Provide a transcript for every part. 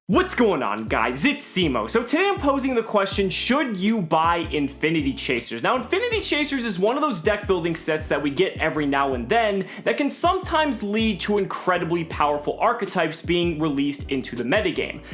What's going on, guys? It's Cimoooooooo. So today I'm posing the question, should you buy Infinity Chasers? Now, Infinity Chasers is one of those deck building sets that we get every now and then that can sometimes lead to incredibly powerful archetypes being released into the metagame.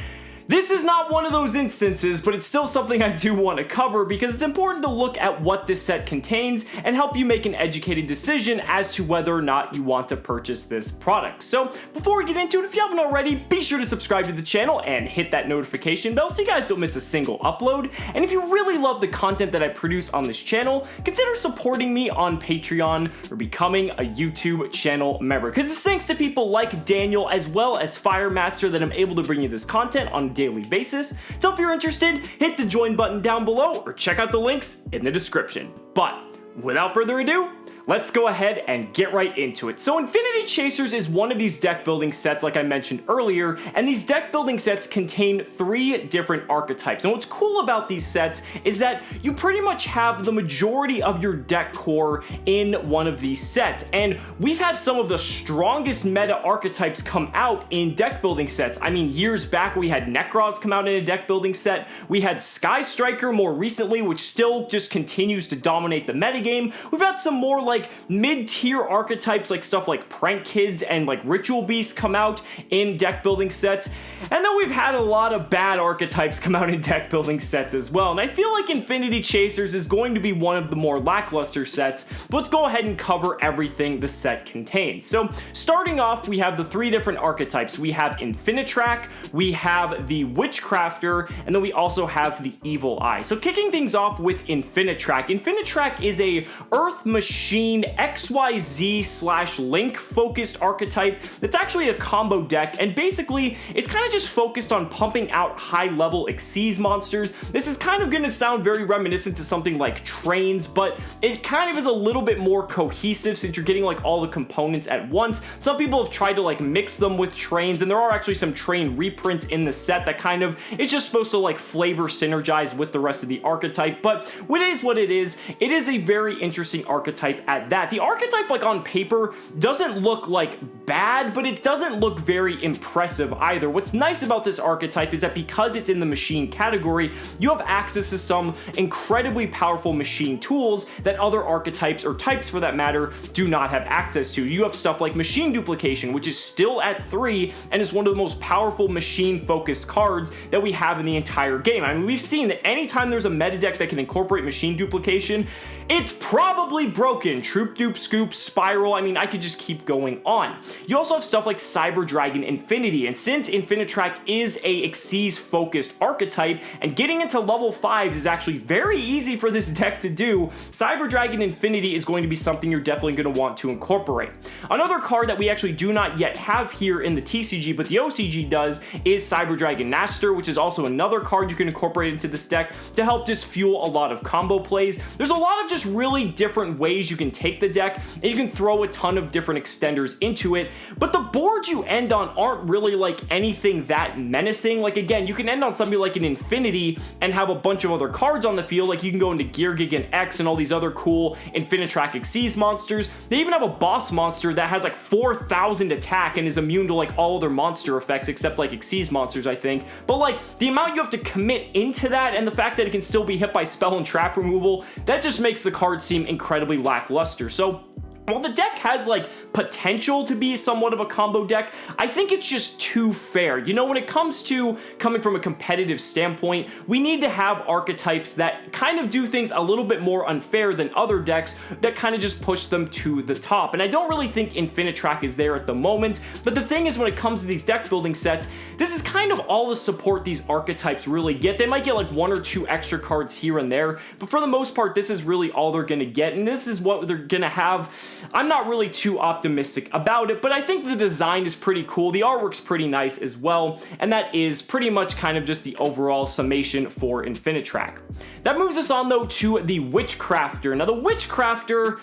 This is not one of those instances, but it's still something I do want to cover because it's important to look at what this set contains and help you make an educated decision as to whether or not you want to purchase this product. So before we get into it, if you haven't already, be sure to subscribe to the channel and hit that notification bell so you guys don't miss a single upload. And if you really love the content that I produce on this channel, consider supporting me on Patreon or becoming a YouTube channel member, because it's thanks to people like Daniel as well as Firemaster that I'm able to bring you this content on a daily basis. So if you're interested, hit the join button down below or check out the links in the description. But without further ado, let's go ahead and get right into it. So Infinity Chasers is one of these deck building sets like I mentioned earlier, and these deck building sets contain 3 different archetypes. And what's cool about these sets is that you pretty much have the majority of your deck core in one of these sets. And we've had some of the strongest meta archetypes come out in deck building sets. I mean, years back we had Necros come out in a deck building set. We had Sky Striker more recently, which still just continues to dominate the metagame. We've had some more like mid-tier archetypes like stuff like Prank Kids and like Ritual Beasts come out in deck building sets, and then we've had a lot of bad archetypes come out in deck building sets as well. And I feel like Infinity Chasers is going to be one of the more lackluster sets, but let's go ahead and cover everything the set contains. So starting off, we have the 3 different archetypes. We have Infinitrack, we have the Witchcrafter, and then we also have the Evil Eye. So kicking things off with Infinitrack. Infinitrack is a Earth Machine XYZ/Link focused archetype that's actually a combo deck, and basically it's kind of just focused on pumping out high level Xyz monsters. This is kind of going to sound very reminiscent to something like Trains, but it kind of is a little bit more cohesive since you're getting like all the components at once. Some people have tried to like mix them with Trains, and there are actually some Train reprints in the set that kind of is just supposed to like flavor synergize with the rest of the archetype. But what is what it is a very interesting archetype at that. The archetype, like on paper, doesn't look like bad, but it doesn't look very impressive either. What's nice about this archetype is that because it's in the machine category, you have access to some incredibly powerful machine tools that other archetypes, or types for that matter, do not have access to. You have stuff like Machine Duplication, which is still at 3 and is one of the most powerful machine focused cards that we have in the entire game. I mean, we've seen that anytime there's a meta deck that can incorporate Machine Duplication, it's probably broken. Troop Dupe, Scoop, Spiral, I mean, I could just keep going on. You also have stuff like Cyber Dragon Infinity, and since Infinitrack is a Xyz focused archetype, and getting into level 5s is actually very easy for this deck to do, Cyber Dragon Infinity is going to be something you're definitely going to want to incorporate. Another card that we actually do not yet have here in the TCG, but the OCG does, is Cyber Dragon Master, which is also another card you can incorporate into this deck to help just fuel a lot of combo plays. There's a lot of just really different ways you can take the deck, and you can throw a ton of different extenders into it, but the boards you end on aren't really like anything that menacing. Like again, you can end on something like an Infinity and have a bunch of other cards on the field, like you can go into Gear Gig and X and all these other cool Infinitrack Xyz monsters. They even have a boss monster that has like 4,000 attack and is immune to like all other monster effects except like Xyz monsters, I think. But like the amount you have to commit into that, and the fact that it can still be hit by spell and trap removal, that just makes the card seem incredibly lackluster. So while the deck has like potential to be somewhat of a combo deck, I think it's just too fair. You know, when it comes to coming from a competitive standpoint, we need to have archetypes that kind of do things a little bit more unfair than other decks that kind of just push them to the top. And I don't really think Infinitrack is there at the moment, but the thing is, when it comes to these deck building sets, this is kind of all the support these archetypes really get. They might get like 1 or 2 extra cards here and there, but for the most part, this is really all they're gonna get, and this is what they're gonna have. I'm not really too optimistic about it, but I think the design is pretty cool. The artwork's pretty nice as well, and that is pretty much kind of just the overall summation for Infinitrack. That moves us on though to the Witchcrafter. Now the Witchcrafter,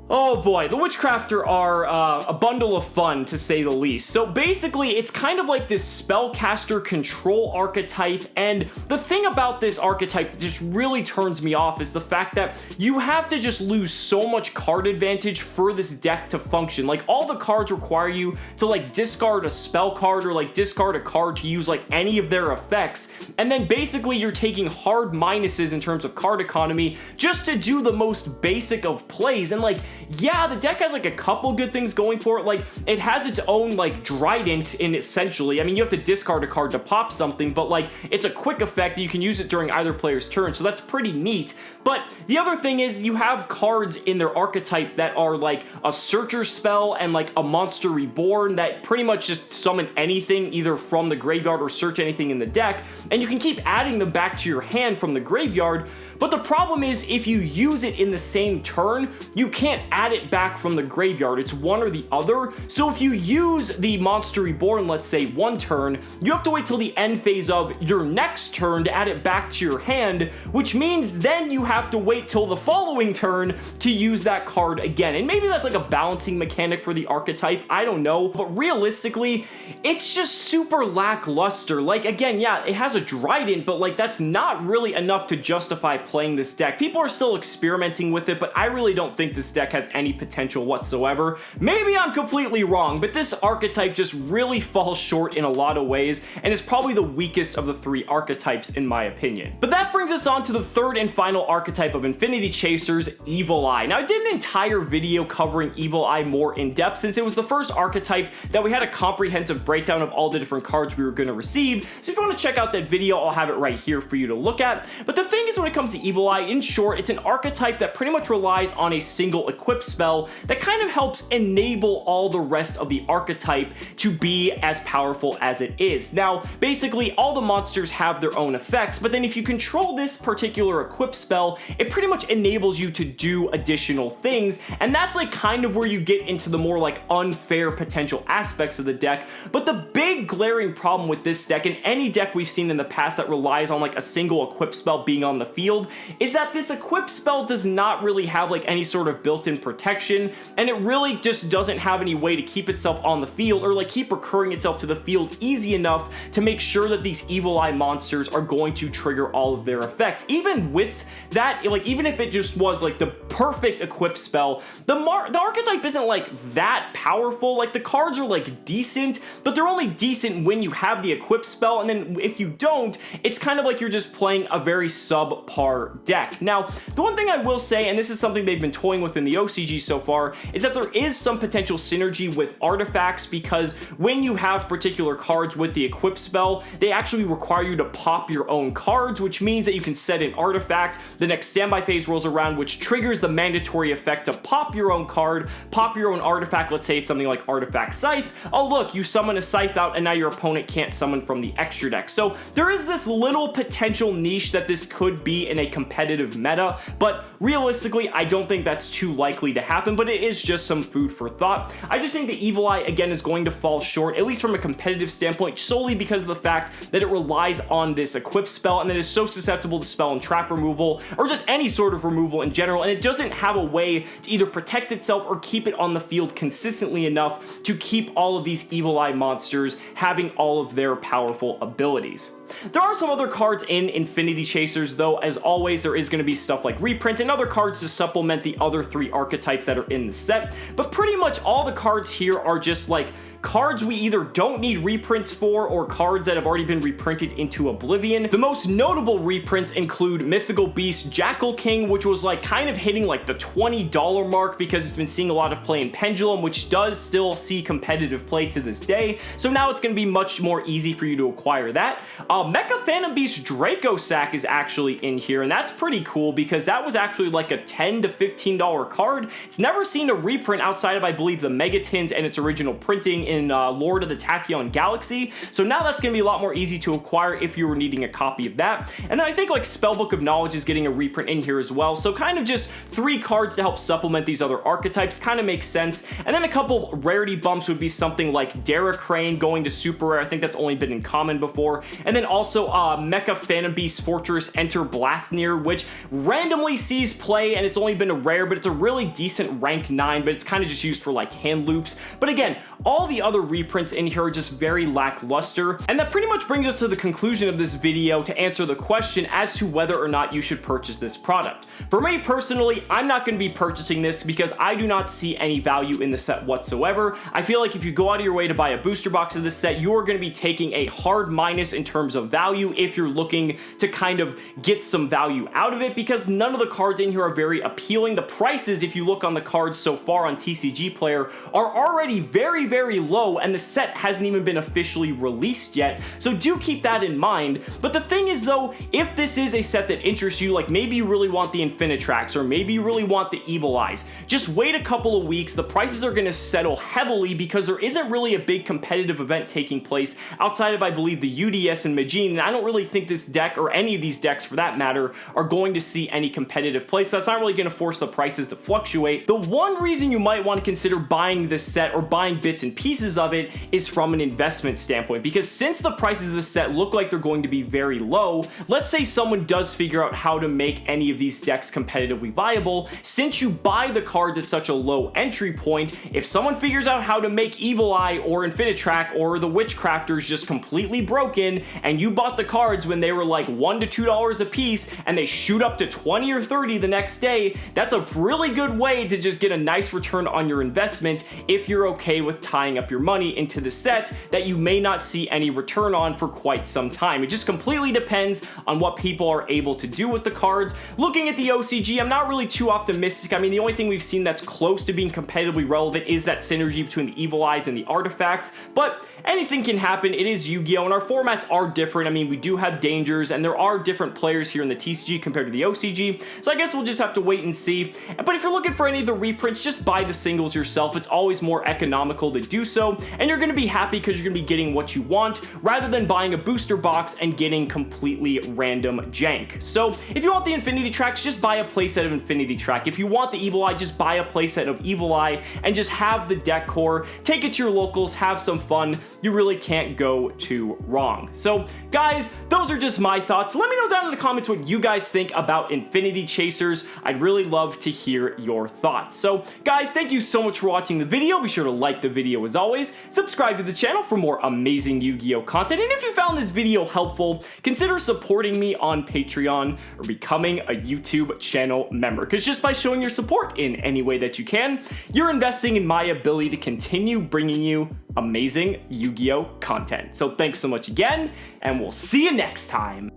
Oh boy, the Witchcrafter are a bundle of fun, to say the least. So basically, it's kind of like this spellcaster control archetype, and the thing about this archetype that just really turns me off is the fact that you have to just lose so much card advantage for this deck to function. Like, all the cards require you to like discard a spell card or like discard a card to use like any of their effects, and then basically you're taking hard minuses in terms of card economy just to do the most basic of plays. And like, yeah, the deck has like a couple good things going for it. Like, it has its own like Trident in essentially. I mean, you have to discard a card to pop something, but like, it's a quick effect that you can use it during either player's turn, so that's pretty neat. But the other thing is you have cards in their archetype that are like a Searcher spell and like a Monster Reborn that pretty much just summon anything either from the graveyard or search anything in the deck, and you can keep adding them back to your hand from the graveyard. But the problem is, if you use it in the same turn, you can't add it back from the graveyard. It's one or the other. So if you use the Monster Reborn, let's say one turn, you have to wait till the end phase of your next turn to add it back to your hand, which means then you have to wait till the following turn to use that card again. And maybe that's like a balancing mechanic for the archetype, I don't know. But realistically, it's just super lackluster. Like, again, yeah, it has a Trident, but like, that's not really enough to justify playing this deck. People are still experimenting with it, but I really don't think this deck has any potential whatsoever. Maybe I'm completely wrong, but this archetype just really falls short in a lot of ways, and is probably the weakest of the three archetypes in my opinion. But that brings us on to the third and final archetype of Infinity Chasers, Evil Eye. Now, I did an entire video covering Evil Eye more in depth, since it was the first archetype that we had a comprehensive breakdown of all the different cards we were going to receive. So if you want to check out that video, I'll have it right here for you to look at. But the thing is, when it comes to Evil Eye, in short, it's an archetype that pretty much relies on a single equip spell that kind of helps enable all the rest of the archetype to be as powerful as it is. Now, basically, all the monsters have their own effects, but then if you control this particular equip spell, it pretty much enables you to do additional things, and that's like kind of where you get into the more like unfair potential aspects of the deck. But the big glaring problem with this deck, and any deck we've seen in the past that relies on like a single equip spell being on the field, is that this equip spell does not really have like any sort of built-in protection, and it really just doesn't have any way to keep itself on the field or like keep recurring itself to the field easy enough to make sure that these Evil Eye monsters are going to trigger all of their effects. Even with that, like, even if it just was like the perfect equip spell, the archetype isn't like that powerful. Like, the cards are like decent, but they're only decent when you have the equip spell, and then if you don't, it's kind of like you're just playing a very subpar deck. Now, the one thing I will say, and this is something they've been toying with in the OCG so far, is that there is some potential synergy with artifacts, because when you have particular cards with the equip spell, they actually require you to pop your own cards, which means that you can set an artifact, the next standby phase rolls around, which triggers the mandatory effect to pop your own card, pop your own artifact. Let's say it's something like Artifact Scythe. Oh look, you summon a Scythe out, and now your opponent can't summon from the extra deck. So there is this little potential niche that this could be in a competitive meta, but realistically, I don't think that's too likely to happen, but it is just some food for thought. I just think the Evil Eye, again, is going to fall short, at least from a competitive standpoint, solely because of the fact that it relies on this equip spell, and that is so susceptible to spell and trap removal, or just any sort of removal in general, and it doesn't have a way to either protect itself or keep it on the field consistently enough to keep all of these Evil Eye monsters having all of their powerful abilities. There are some other cards in Infinity Chasers, though. As always, there is going to be stuff like Reprints and other cards to supplement the other three archetypes that are in the set, but pretty much all the cards here are just like cards we either don't need reprints for, or cards that have already been reprinted into oblivion. The most notable reprints include Mythical Beast Jackal King, which was like kind of hitting like the $20 mark because it's been seeing a lot of play in Pendulum, which does still see competitive play to this day, so now it's going to be much more easy for you to acquire that. Mecha Phantom Beast Draco Sack is actually in here, and that's pretty cool because that was actually like a $10 to $15 card. It's never seen a reprint outside of, I believe, the Megatins and its original printing in Lord of the Tachyon Galaxy, so now that's going to be a lot more easy to acquire if you were needing a copy of that. And then I think like Spellbook of Knowledge is getting a reprint in here as well, so kind of just 3 cards to help supplement these other archetypes kind of makes sense. And then a couple rarity bumps would be something like Dara Crane going to super rare. I think that's only been in common before. And then also Mecha Phantom Beast Fortress Enter Blathnir, which randomly sees play, and it's only been a rare, but it's a really really decent rank 9, but it's kind of just used for like hand loops. But again, all the other reprints in here are just very lackluster, and that pretty much brings us to the conclusion of this video to answer the question as to whether or not you should purchase this product. For me personally, I'm not going to be purchasing this because I do not see any value in the set whatsoever. I feel like if you go out of your way to buy a booster box of this set, you are going to be taking a hard minus in terms of value if you're looking to kind of get some value out of it, because none of the cards in here are very appealing. The prices, if you look on the cards so far on TCG Player, are already very, very low, and the set hasn't even been officially released yet, so do keep that in mind. But the thing is though, if this is a set that interests you, like maybe you really want the Infinitrax, or maybe you really want the Evil Eyes, just wait a couple of weeks. The prices are going to settle heavily because there isn't really a big competitive event taking place outside of, I believe, the UDS and Majin, and I don't really think this deck, or any of these decks for that matter, are going to see any competitive play, so that's not really going to force the prices to fluctuate. The one reason you might want to consider buying this set or buying bits and pieces of it is from an investment standpoint, because since the prices of this set look like they're going to be very low, let's say someone does figure out how to make any of these decks competitively viable. Since you buy the cards at such a low entry point, if someone figures out how to make Evil Eye or Infinitrack or the Witchcrafters just completely broken, and you bought the cards when they were like $1 to $2 a piece, and they shoot up to 20 or 30 the next day, that's a really good way to just get a nice return on your investment if you're okay with tying up your money into the set that you may not see any return on for quite some time. It just completely depends on what people are able to do with the cards. Looking at the OCG, I'm not really too optimistic. I mean, the only thing we've seen that's close to being competitively relevant is that synergy between the Evil Eyes and the Artifacts, but anything can happen. It is Yu-Gi-Oh! And our formats are different. I mean, we do have dangers, and there are different players here in the TCG compared to the OCG, so I guess we'll just have to wait and see. But if you're looking for any of the reprints, just buy the singles yourself. It's always more economical to do so, and you're going to be happy because you're going to be getting what you want rather than buying a booster box and getting completely random jank. So if you want the Infinitrax, just buy a playset of Infinitrax. If you want the Evil Eye, just buy a playset of Evil Eye and just have the deck core. Take it to your locals, have some fun. You really can't go too wrong. So guys, those are just my thoughts. Let me know down in the comments what you guys think about Infinity Chasers. I'd really love to hear your thoughts. So guys, thank you so much for watching the video. Be sure to like the video as always, subscribe to the channel for more amazing Yu-Gi-Oh content, and if you found this video helpful, consider supporting me on Patreon or becoming a YouTube channel member, because just by showing your support in any way that you can, you're investing in my ability to continue bringing you amazing Yu-Gi-Oh content. So thanks so much again, and we'll see you next time.